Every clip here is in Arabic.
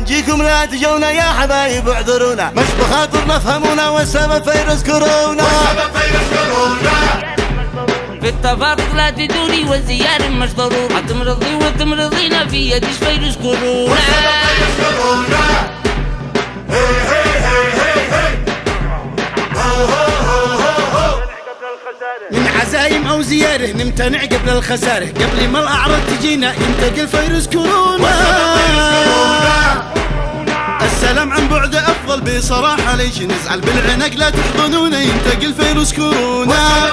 نجيكم لا تجونا يا حبايب اعذرونا، مش بخاطر نفهمونا والسبب فيروس كورونا. في التفارق لا تدوري والزيارة مش ضروري، هتمرضي وتمرضينا في يدش فيروس كورونا. من عزايم او زياره نمتنع قبل الخساره، قبل ما الاعراض تجينا ينتقل فيروس كورونا. السلام عن بعد افضل بصراحه، ليش نزعل بالعنق لا تحضنونا ينتقل فيروس كورونا.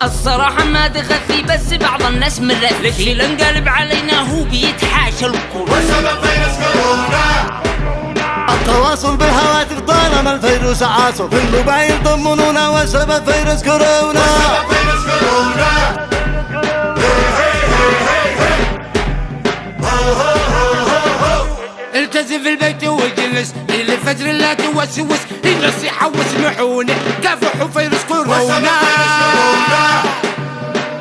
الصراحة ما تغثي بس بعض الناس مرة في الانقلب علينا هو بيتحاشى الكورونا والسبب فيروس كورونا. التواصل بالهواتف طالما الفيروس عاصف، في الموبايل طمنونا والسبب فيروس كورونا. التزم في البيت واجلس إلى الفجر لا توسوس، النصيحة واسمعوني كافحوا فيروس كورونا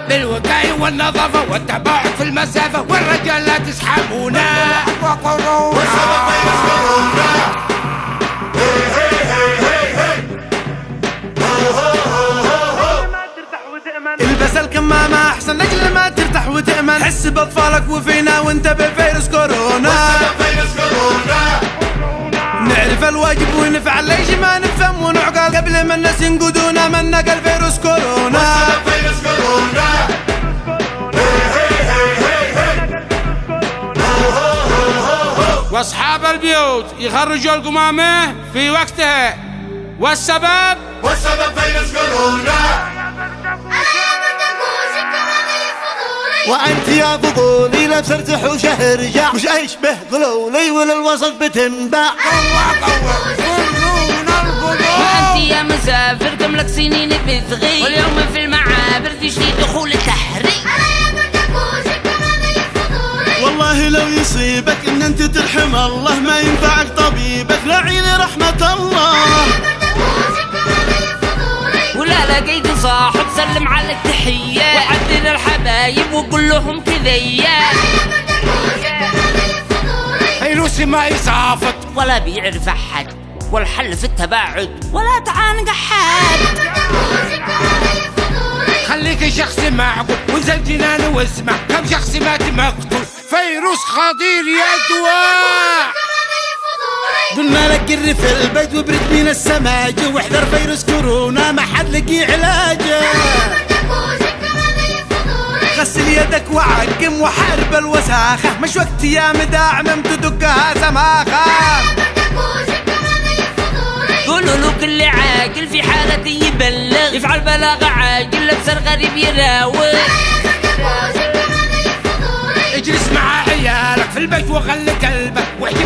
بالوقاية والنظافة والتباعد في المسافة، والرجال لا تسحبونا والسبب فيروس كورونا. البس الكمامة احسن لاجل ما ترتاح وتأمن، حس باطفالك وفينا وانتبه فيروس كورونا. نعرف الواجب ونفعل ليش ما نفهم ونعقل، قبل ما الناس ينقدونا من نقل فيروس كورونا. واصحاب البيوت يخرجوا القمامة في وقتها، والسبب فيروس كورونا. وانت يا فضولي لابس ارتح وشهرجع، مش اشبه ضلولي وللوسط بتنباع. وانت يا مسافر كم لك سنين بتغيب، واليوم في المعابر تشتي دخول التحريم. والله لو يصيبك ان انت ترحم الله ما ينفعك طبيبك، راعي لرحمة الله. ولا لقيت صاحب سلم عليك تحية، وعدل الحبايب وقول لهم كذية. فيروس ما يصافط ولا بيعرف احد، والحل في التباعد ولا تعانق احد. خليك شخص معقول وانزل جنان واسمع، كم شخص مات مقتول، فيروس خطير يا دواء. قلنا لك قر في البيت وبرد من السماجة، واحذر فيروس كورونا ما حد لقي علاجه. غسل يدك وعقم وحارب الوساخة، مش وقت يا مداعم تدقها سماخة. قولوا له كل عاقل في حالة يبلغ، يفعل بلاغ عاجل لبس الغريب يراوغ. اجلس مع عيالك في البيت وخلي قلبك، واحكي